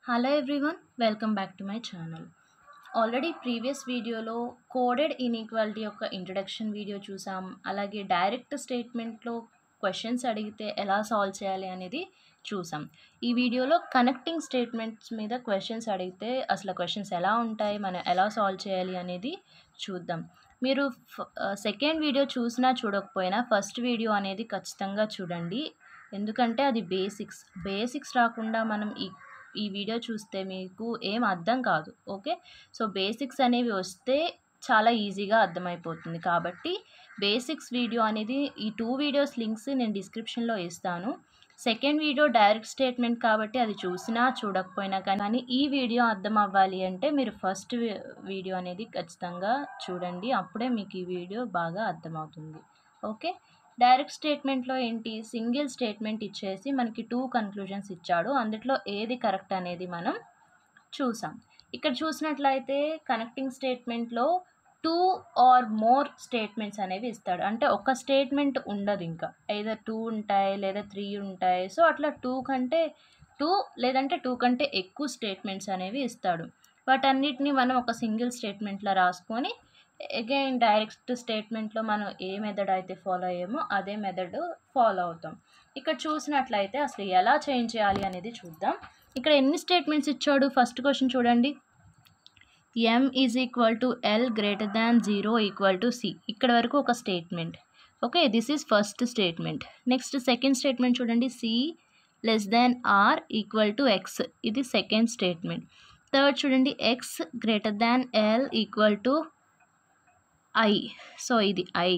Hello everyone, welcome back to my channel. Already previous వీడియోలో coded inequality యొక్క introduction video చూసాం. అలాగే direct స్టేట్మెంట్లో questions అడిగితే ఎలా సాల్వ్ చేయాలి అనేది చూసాం. ఈ వీడియోలో కనెక్టింగ్ స్టేట్మెంట్స్ మీద క్వశ్చన్స్ అడిగితే అసలు క్వశ్చన్స్ ఎలా ఉంటాయి, మనం ఎలా సాల్వ్ చేయాలి అనేది చూద్దాం. మీరు సెకండ్ వీడియో చూసినా చూడకపోయినా ఫస్ట్ వీడియో అనేది ఖచ్చితంగా చూడండి. ఎందుకంటే అది బేసిక్స్ రాకుండా మనం ఈ వీడియో చూస్తే మీకు ఏం అర్థం కాదు. ఓకే, సో బేసిక్స్ అనేవి వస్తే చాలా ఈజీగా అర్థమైపోతుంది. కాబట్టి బేసిక్స్ వీడియో అనేది ఈ 2 వీడియోస్ లింక్స్ నేను డిస్క్రిప్షన్లో ఇస్తాను. సెకండ్ వీడియో డైరెక్ట్ స్టేట్మెంట్ కాబట్టి అది చూసినా చూడకపోయినా కానీ ఈ వీడియో అర్థం అవ్వాలి అంటే మీరు ఫస్ట్ వీడియో అనేది ఖచ్చితంగా చూడండి. అప్పుడే మీకు ఈ వీడియో బాగా అర్థమవుతుంది. ఓకే, డైరెక్ట్ స్టేట్మెంట్లో ఏంటి, సింగిల్ స్టేట్మెంట్ ఇచ్చేసి మనకి 2 కన్క్లూజన్స్ ఇచ్చాడు. అందులో ఏది కరెక్ట్ అనేది మనం చూసాం. ఇక్కడ చూసినట్లయితే కనెక్టింగ్ స్టేట్మెంట్లో 2 ఆర్ మోర్ స్టేట్మెంట్స్ అనేవి ఇస్తాడు. అంటే ఒక స్టేట్మెంట్ ఉండదు, ఇంకా either 2 ఉంటాయి లేదా 3 ఉంటాయి. సో అట్లా 2 లేదంటే 2 కంటే ఎక్కువ స్టేట్మెంట్స్ అనేవి ఇస్తాడు. వాటన్నిటిని మనం ఒక సింగిల్ స్టేట్మెంట్లో రాసుకొని అగైన్ డైరెక్ట్ స్టేట్మెంట్లో మనం ఏ మెథడ్ అయితే ఫాలో అయ్యామో అదే మెథడ్ ఫాలో అవుతాం. ఇక్కడ చూసినట్లయితే అసలు ఎలా చేంజ్ చేయాలి అనేది చూద్దాం. ఇక్కడ ఎన్ని స్టేట్మెంట్స్ ఇచ్చాడు, ఫస్ట్ క్వశ్చన్ చూడండి. m is equal to L greater than 0 equal to C. ఇక్కడ వరకు ఒక statement. Okay, this is first statement. Next second statement చూడండి, C less than are equal to X. ఇది సెకండ్ స్టేట్మెంట్. థర్డ్ చూడండి, X greater than L equal to I. So ఇది I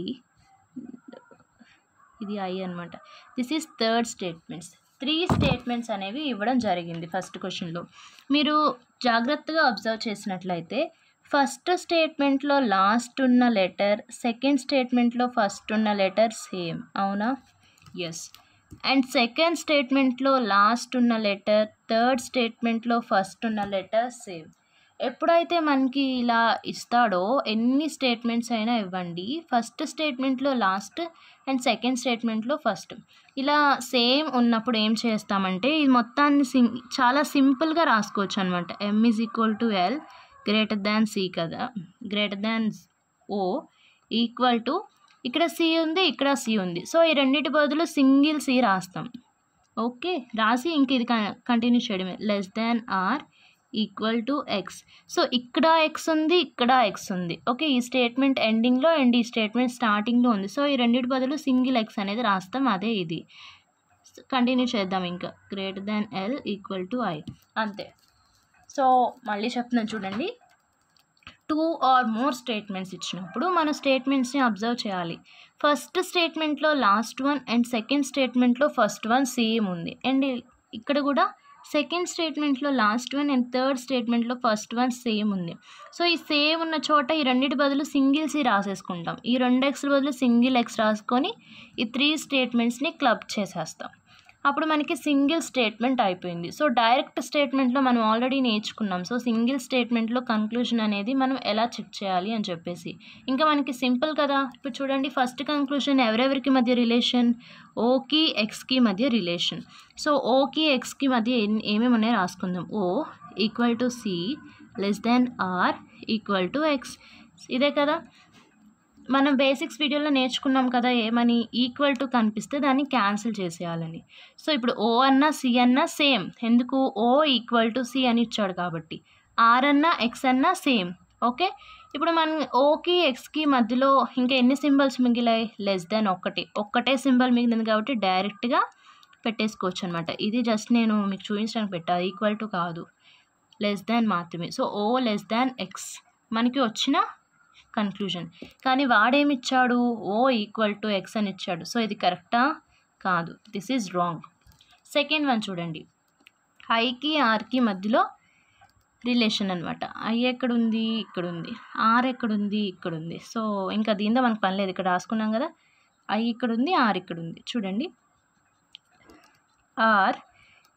అనమాట. This is third statements. 3 statements అనేవి ఇవ్వడం జరిగింది first క్వశ్చన్లో. మీరు జాగ్రత్తగా అబ్జర్వ్ చేసినట్లయితే ఫస్ట్ స్టేట్మెంట్లో లాస్ట్ ఉన్న లెటర్, సెకండ్ స్టేట్మెంట్లో ఫస్ట్ ఉన్న లెటర్ సేమ్, అవునా? ఎస్. అండ్ సెకండ్ స్టేట్మెంట్లో లాస్ట్ ఉన్న లెటర్, థర్డ్ స్టేట్మెంట్లో ఫస్ట్ ఉన్న లెటర్ సేమ్. ఎప్పుడైతే మనకి ఇలా ఇస్తాడో ఎన్ని స్టేట్మెంట్స్ అయినా ఇవ్వండి, ఫస్ట్ స్టేట్మెంట్లో లాస్ట్ అండ్ సెకండ్ స్టేట్మెంట్లో ఫస్ట్ ఇలా సేమ్ ఉన్నప్పుడు ఏం చేస్తామంటే ఈ మొత్తాన్ని చాలా సింపుల్గా రాసుకోవచ్చు అనమాట. m is equal to L greater than C కదా, greater than O equal to, ఇక్కడ సి ఉంది, ఇక్కడ సి ఉంది. సో ఈ రెండింటి బదులు సింగిల్ సి రాస్తాం. ఓకే, రాసి ఇంక ఇది కంటిన్యూ చేయడమే. Less than are equal to X. So ఇక్కడ ఎక్స్ ఉంది, ఇక్కడ ఎక్స్ ఉంది. ఓకే, ఈ స్టేట్మెంట్ ఎండింగ్లో అండ్ ఈ స్టేట్మెంట్ స్టార్టింగ్లో ఉంది. సో ఈ రెండింటి బదులు సింగిల్ ఎక్స్ అనేది రాస్తాం, అదే ఇది. కంటిన్యూ చేద్దాం ఇంకా. Greater than L equal to I, అంతే. సో మళ్ళీ చెప్తున్నాను చూడండి, 2 ఆర్ మోర్ స్టేట్మెంట్స్ ఇచ్చినప్పుడు మన స్టేట్మెంట్స్ని అబ్జర్వ్ చేయాలి. ఫస్ట్ స్టేట్మెంట్లో లాస్ట్ వన్ అండ్ సెకండ్ స్టేట్మెంట్లో ఫస్ట్ వన్ సేమ్ ఉంది. అండ్ ఇక్కడ కూడా సెకండ్ స్టేట్మెంట్లో లాస్ట్ వన్ అండ్ థర్డ్ స్టేట్మెంట్లో ఫస్ట్ వన్ సేమ్ ఉంది. సో ఈ సేమ్ ఉన్న చోట ఈ రెండింటి బదులు సింగిల్ సి రాసేసుకుంటాం. ఈ 2 ఎక్స్ బదులు సింగిల్ ఎక్స్ రాసుకొని ఈ 3 స్టేట్మెంట్స్ని క్లబ్ చేసేస్తాం. అప్పుడు మనకి సింగిల్ స్టేట్మెంట్ అయిపోయింది. సో డైరెక్ట్ స్టేట్మెంట్లో మనం ఆల్రెడీ నేర్చుకున్నాం. సో సింగిల్ స్టేట్మెంట్లో కన్క్లూజన్ అనేది మనం ఎలా చెక్ చేయాలి అని చెప్పేసి ఇంకా మనకి సింపుల్ కదా. ఇప్పుడు చూడండి, ఫస్ట్ కన్క్లూజన్ ఎవరెవరికి మధ్య రిలేషన్, ఓకి ఎక్స్కి మధ్య రిలేషన్. సో ఓకి ఎక్స్కి మధ్య ఏమేమి ఉన్నాయో రాసుకుందాం. O equal to C less than are equal to X. ఇదే కదా మనం బేసిక్స్ వీడియోలో నేర్చుకున్నాం కదా, ఏమని, ఈక్వల్ టు కనిపిస్తే దాన్ని క్యాన్సిల్ చేసేయాలని. సో ఇప్పుడు ఓ అన్నా సి అన్నా సేమ్, ఎందుకు, ఓ ఈక్వల్ టు సి అని ఇచ్చాడు కాబట్టి. ఆర్ అన్నా ఎక్స్ అన్నా సేమ్. ఓకే, ఇప్పుడు మనం ఓకి ఎక్స్కి మధ్యలో ఇంకా ఎన్ని సింబల్స్ మిగిలాయి, లెస్ దాన్ ఒక్కటే సింబల్ మిగిలింది కాబట్టి డైరెక్ట్గా పెట్టేసుకోవచ్చు అనమాట. ఇది జస్ట్ నేను మీకు చూపించడానికి పెట్టా, ఈక్వల్ టు కాదు, లెస్ దాన్ మాత్రమే. సో ఓ లెస్ దాన్ ఎక్స్ మనకి వచ్చిన కన్క్లూజన్. కానీ వాడేమిచ్చాడు, ఓ ఈక్వల్ టు ఎక్స్ అని ఇచ్చాడు. సో ఇది కరెక్టా కాదు, this is wrong. Second one చూడండి, ఐకి ఆర్కి మధ్యలో రిలేషన్ అనమాట. ఐ ఎక్కడుంది, ఇక్కడ ఉంది. ఆర్ ఎక్కడుంది, ఇక్కడ ఉంది. సో ఇంకా దీంతో మనకు పని లేదు, ఇక్కడ రాసుకున్నాం కదా. ఐ ఇక్కడ ఉంది, ఆర్ ఇక్కడ ఉంది. చూడండి, R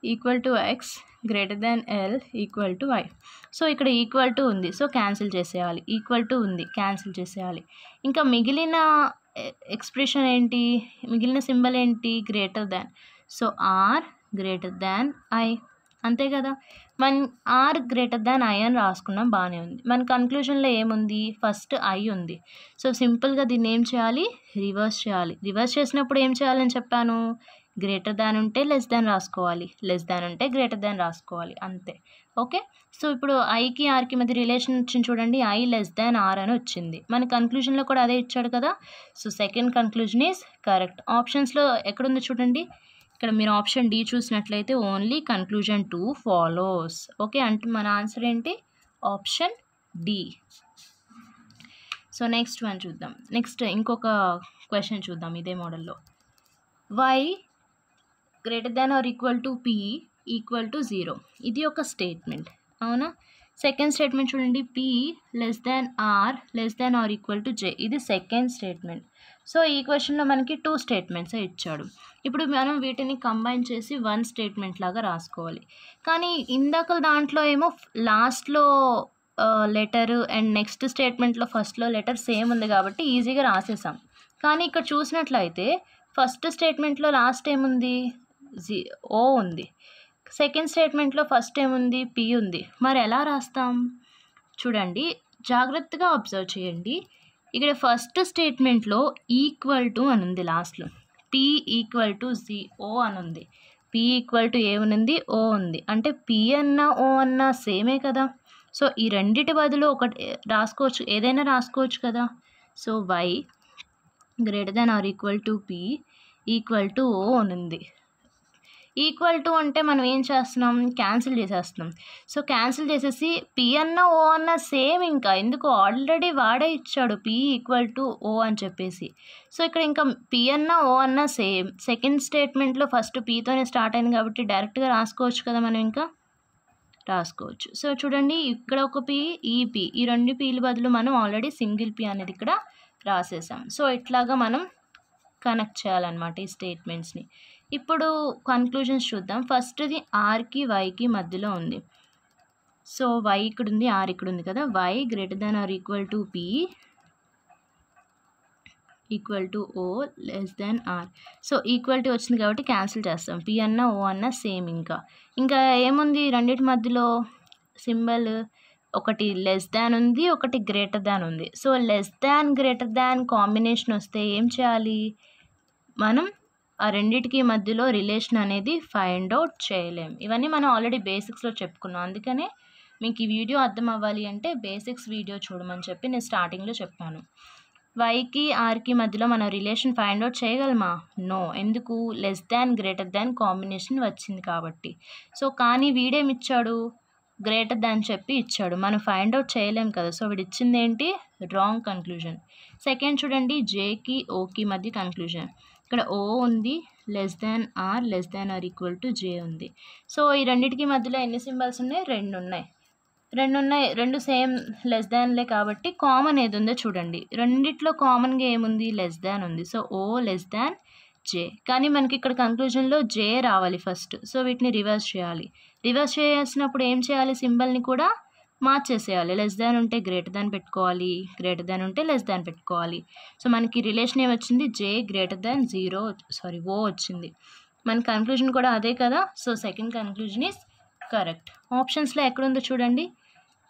equal to X greater than L equal to I. So ఇక్కడ ఈక్వల్ టు ఉంది, సో క్యాన్సిల్ చేసేయాలి. ఈక్వల్ టు ఉంది, క్యాన్సిల్ చేసేయాలి. ఇంకా మిగిలిన ఎక్స్ప్రెషన్ ఏంటి, మిగిలిన సింబల్ ఏంటి, greater than. So R greater than I. అంతే కదా. మన ఆర్ గ్రేటర్ దాన్ ఐ అని రాసుకున్నాం, బాగానే ఉంది. మన కన్క్లూజన్లో ఏముంది, ఫస్ట్ ఐ ఉంది. సో సింపుల్గా దీన్ని ఏం చేయాలి, రివర్స్ చేయాలి. రివర్స్ చేసినప్పుడు ఏం చేయాలని చెప్పాను, గ్రేటర్ దాన్ ఉంటే లెస్ దాన్ రాసుకోవాలి, లెస్ దాన్ ఉంటే గ్రేటర్ దాన్ రాసుకోవాలి, అంతే. ఓకే, సో ఇప్పుడు ఐకి ఆర్కి మధ్య రిలేషన్ వచ్చింది చూడండి, ఐ లెస్ దాన్ ఆర్ అని వచ్చింది. మన కన్క్లూజన్లో కూడా అదే ఇచ్చాడు కదా. So second conclusion is correct. ఆప్షన్స్లో ఎక్కడుందో చూడండి, ఇక్కడ మీరు ఆప్షన్ డి చూసినట్లయితే ఓన్లీ కన్క్లూజన్ 2 ఫాలోస్. ఓకే, అంటే మన ఆన్సర్ ఏంటి, option D. So next one చూద్దాం. నెక్స్ట్ ఇంకొక క్వశ్చన్ చూద్దాం ఇదే మోడల్లో. Y greater than are equal to P equal to 0, ఇది ఒక స్టేట్మెంట్, అవునా. సెకండ్ స్టేట్మెంట్ చూడండి, P less than R less than are equal to J, ఇది సెకండ్ స్టేట్మెంట్. సో ఈ క్వశ్చన్లో మనకి 2 స్టేట్మెంట్స్ ఇచ్చాడు. ఇప్పుడు మనం వీటిని కంబైన్ చేసి 1 స్టేట్మెంట్ లాగా రాసుకోవాలి. కానీ ఇందాక దాంట్లో ఏమో లాస్ట్లో లెటర్ అండ్ నెక్స్ట్ స్టేట్మెంట్లో ఫస్ట్లో లెటర్ సేమ్ ఉంది కాబట్టి ఈజీగా రాసేసాం. కానీ ఇక్కడ చూసినట్లయితే ఫస్ట్ స్టేట్మెంట్లో లాస్ట్ ఏముంది, ఓ ఉంది. సెకండ్ స్టేట్మెంట్లో ఫస్ట్ ఏముంది, పి ఉంది. మరి ఎలా రాస్తాం చూడండి, జాగ్రత్తగా అబ్జర్వ్ చేయండి. ఇక్కడ ఫస్ట్ స్టేట్మెంట్లో ఈక్వల్ టు అని ఉంది, లాస్ట్లో పి ఈక్వల్ టు ఓ అని ఉంది. పి ఈక్వల్ టు ఏముంది, ఓ ఉంది. అంటే పి అన్నా ఓ అన్నా సేమే కదా. సో ఈ రెండిటి బదులు ఒకటి రాసుకోవచ్చు, ఏదైనా రాసుకోవచ్చు కదా. So Y greater than are equal to P equal to O అని ఉంది. ఈక్వల్ టు అంటే మనం ఏం చేస్తున్నాం, క్యాన్సిల్ చేసేస్తున్నాం. సో క్యాన్సిల్ చేసేసి పి అన్న ఓ అన్న సేమ్, ఇంకా ఎందుకు ఆల్రెడీ వాడే ఇచ్చాడు పి ఈక్వల్ టు ఓ అని చెప్పేసి. సో ఇక్కడ ఇంకా పి అన్న ఓ అన్న సేమ్. సెకండ్ స్టేట్మెంట్లో ఫస్ట్ పితోనే స్టార్ట్ అయింది కాబట్టి డైరెక్ట్గా రాసుకోవచ్చు కదా, మనం ఇంకా రాసుకోవచ్చు. సో చూడండి, ఇక్కడ ఒక పి, ఈ పి, ఈ రెండు పీల బదులు మనం ఆల్రెడీ సింగిల్ పి అనేది ఇక్కడ రాసేసాం. సో ఇట్లాగా మనం కనెక్ట్ చేయాలన్నమాట ఈ స్టేట్మెంట్స్ని. ఇప్పుడు కన్క్లూజన్స్ చూద్దాం. ఫస్ట్ది ఆర్కి వైకి మధ్యలో ఉంది. సో వై ఇక్కడ ఉంది, ఆర్ ఇక్కడ ఉంది కదా. Y greater than are equal to P equal to O less than R. So equal to వచ్చింది కాబట్టి క్యాన్సిల్ చేస్తాం. పి అన్న ఓ అన్న సేమ్. ఇంకా ఏముంది రెండింటి మధ్యలో సింబల్, ఒకటి లెస్ దాన్ ఉంది, ఒకటి గ్రేటర్ దాన్ ఉంది. So less than greater than combination వస్తే ఏం చేయాలి, మనం ఆ రెండిటికి మధ్యలో రిలేషన్ అనేది ఫైండ్ అవుట్ చేయలేం. ఇవన్నీ మనం ఆల్రెడీ బేసిక్స్లో చెప్పుకున్నాం. అందుకనే మీకు ఈ వీడియో అర్థం అవ్వాలి అంటే బేసిక్స్ వీడియో చూడమని చెప్పి నేను స్టార్టింగ్లో చెప్పాను. వైకి ఆర్కి మధ్యలో మనం రిలేషన్ ఫైండ్ అవుట్ చేయగలమా, నో. ఎందుకు, less than greater than combination వచ్చింది కాబట్టి. సో కానీ వీడేమిచ్చాడు, గ్రేటర్ దాన్ చెప్పి ఇచ్చాడు, మనం ఫైండ్ అవుట్ చేయలేం కదా. సో వీడు ఇచ్చింది ఏంటి, రాంగ్ కన్క్లూజన్. సెకండ్ చూడండి, జేకి ఓకి మధ్య కన్క్లూజన్. ఇక్కడ ఓ ఉంది, less than R less than are equal to జే ఉంది. సో ఈ రెండింటికి మధ్యలో ఎన్ని సింబల్స్ ఉన్నాయి, రెండు ఉన్నాయి. రెండు సేమ్ లెస్ దాన్లే కాబట్టి కామన్ ఏది ఉందో చూడండి. రెండిట్లో కామన్గా ఏముంది, లెస్ దాన్ ఉంది. సో ఓ లెస్ దాన్ జే. కానీ మనకి ఇక్కడ కన్క్లూజన్లో జే రావాలి ఫస్ట్. సో వీటిని రివర్స్ చేయాలి. రివర్స్ చేయాల్సినప్పుడు ఏం చేయాలి, సింబల్ని కూడా మార్చేసేయాలి. లెస్ దాన్ ఉంటే గ్రేటర్ దాన్ పెట్టుకోవాలి, గ్రేటర్ దాన్ ఉంటే లెస్ దాన్ పెట్టుకోవాలి. సో మనకి రిలేషన్ ఏమొచ్చింది, జే గ్రేటర్ దాన్ ఓ వచ్చింది. మన కన్క్లూజన్ కూడా అదే కదా. So second conclusion is correct. ఆప్షన్స్లో ఎక్కడుందో చూడండి,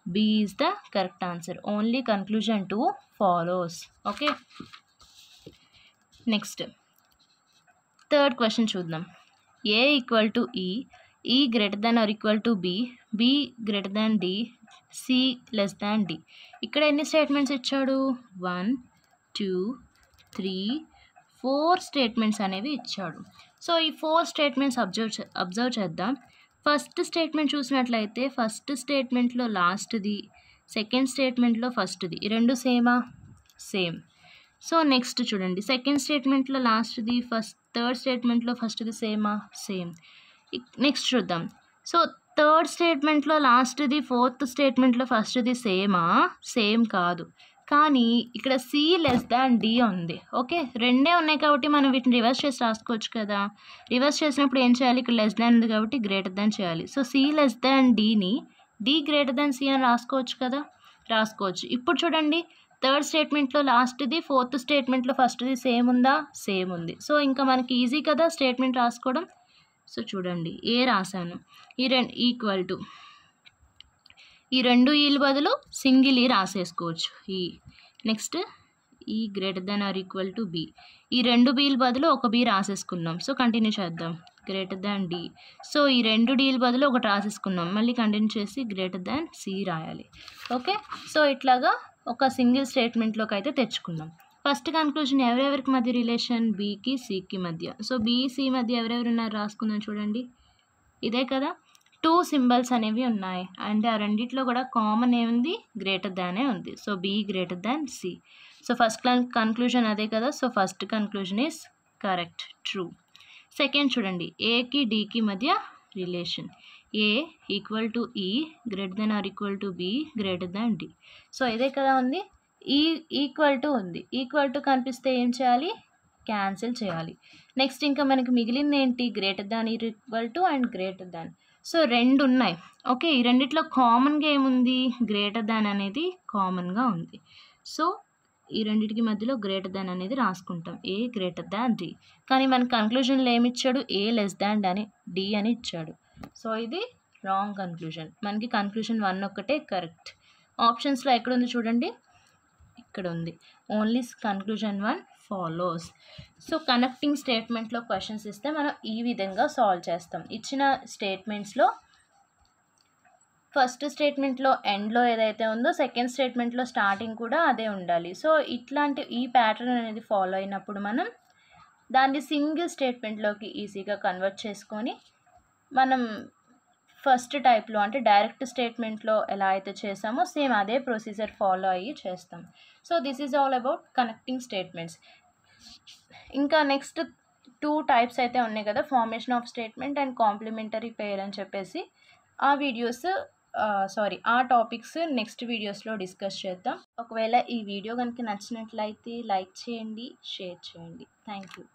B is the correct answer. Only conclusion 2 follows. Okay, next third question చూద్దాం. A equal to E greater than are equal to B greater than D, C less than D. ఇక్కడ ఎన్ని statements ఇచ్చాడు, 1 2 3 4 statements అనేవి ఇచ్చాడు. So ఈ 4 statements observe చేద్దాం. First statement చూసినట్లయితే first స్టేట్మెంట్లో లాస్ట్ది, second స్టేట్మెంట్లో ఫస్ట్ది, ఈ రెండు సేమా, సేమ్. సో నెక్స్ట్ చూడండి, సెకండ్ స్టేట్మెంట్లో లాస్ట్ది, థర్డ్ స్టేట్మెంట్లో ఫస్ట్ది సేమా, సేమ్. నెక్స్ట్ చూద్దాం. సో థర్డ్ స్టేట్మెంట్లో లాస్ట్ది, ఫోర్త్ స్టేట్మెంట్లో ఫస్ట్ది సేమా, సేమ్ కాదు. కానీ ఇక్కడ సి లెస్ దాన్ డి ఉంది. ఓకే, రెండే ఉన్నాయి కాబట్టి మనం వీటిని రివర్స్ చేసి రాసుకోవచ్చు కదా. రివర్స్ చేసినప్పుడు ఏం చేయాలి, ఇక్కడ లెస్ దాన్ ఉంది కాబట్టి గ్రేటర్ దాన్ చేయాలి. సో సి లెస్ దాన్ డిని డి గ్రేటర్ దాన్ సి అని రాసుకోవచ్చు కదా, రాసుకోవచ్చు. ఇప్పుడు చూడండి, థర్డ్ స్టేట్మెంట్లో లాస్ట్ది, ఫోర్త్ స్టేట్మెంట్లో ఫస్ట్ది సేమ్ ఉందా, సేమ్ ఉంది. సో ఇంకా మనకి ఈజీ కదా స్టేట్మెంట్ రాసుకోవడం. సో చూడండి, ఏ రాశాను, ఈ రెండు ఈక్వల్ టు ఈ 2 ఈల బదులు సింగిల్ ఈ రాసేసుకోవచ్చు. ఈ next E greater than R equal to B. ఈ 2 బీల బదులు ఒక బి రాసేసుకున్నాం. సో కంటిన్యూ చేద్దాం. Greater than D. సో ఈ 2 డీల బదులు ఒకటి రాసేసుకున్నాం. మళ్ళీ కంటిన్యూ చేసి గ్రేటర్ దాన్ సి రాయాలి. ఓకే, సో ఇట్లాగా ఒక సింగిల్ స్టేట్మెంట్లోకి అయితే తెచ్చుకున్నాం. ఫస్ట్ కన్క్లూజన్ ఎవరెవరికి మధ్య రిలేషన్? బీకి సికి మధ్య. సో బి సి మధ్య ఎవరెవరు ఉన్నారు రాసుకుందాం. చూడండి, ఇదే కదా, 2 సింబల్స్ అనేవి ఉన్నాయి. అంటే ఆ రెండిట్లో కూడా కామన్ ఏముంది? గ్రేటర్ దానే ఉంది. So B greater than C. So first conclusion అదే కదా. So first conclusion is correct, true. Second చూడండి, ఏకి డికి మధ్య relation. A equal to E greater than R equal to B greater than D. So ఇదే కదా ఉంది. ఈ ఈక్వల్ టు ఉంది. ఈక్వల్ టు కనిపిస్తే ఏం చేయాలి? క్యాన్సిల్ చేయాలి. నెక్స్ట్ ఇంకా మనకి మిగిలింది ఏంటి? Greater than equal to and greater than. So 2 ఉన్నాయి. ఓకే, ఈ రెండిట్లో కామన్గా ఏముంది? గ్రేటర్ దాన్ అనేది కామన్గా ఉంది. సో ఈ రెండింటికి మధ్యలో గ్రేటర్ దాన్ అనేది రాసుకుంటాం. ఏ గ్రేటర్ దాన్ డి. కానీ మన కన్క్లూజన్లో ఏమి ఇచ్చాడు? ఏ లెస్ దాన్ అని డి అని ఇచ్చాడు. సో ఇది రాంగ్ కన్క్లూజన్. మనకి కన్క్లూజన్ 1 ఒక్కటే కరెక్ట్. ఆప్షన్స్లో ఎక్కడుంది చూడండి, ఇక్కడ ఉంది. Only conclusion 1 follows. So connecting స్టేట్మెంట్లో క్వశ్చన్స్ ఇస్తే మనం ఈ విధంగా సాల్వ్ చేస్తాం. ఇచ్చిన స్టేట్మెంట్స్లో ఫస్ట్ స్టేట్మెంట్లో ఎండ్లో ఏదైతే ఉందో సెకండ్ స్టేట్మెంట్లో స్టార్టింగ్ కూడా అదే ఉండాలి. సో ఇట్లాంటి ఈ ప్యాటర్న్ అనేది ఫాలో అయినప్పుడు మనం దాన్ని సింగిల్ స్టేట్మెంట్లోకి ఈజీగా కన్వర్ట్ చేసుకొని మనం ఫస్ట్ టైప్లో అంటే డైరెక్ట్ స్టేట్మెంట్లో ఎలా అయితే చేసామో సేమ్ అదే ప్రొసీజర్ ఫాలో అయ్యి చేస్తాం. So this is all about connecting statements. ఇంకా నెక్స్ట్ 2 టైప్స్ అయితే ఉన్నాయి కదా, formation of statement and complementary pair అని చెప్పేసి. ఆ వీడియోస్ ఆ టాపిక్స్ నెక్స్ట్ వీడియోస్లో డిస్కస్ చేద్దాం. ఒకవేళ ఈ వీడియో కనుక నచ్చినట్లయితే లైక్ చేయండి, షేర్ చేయండి. Thank you.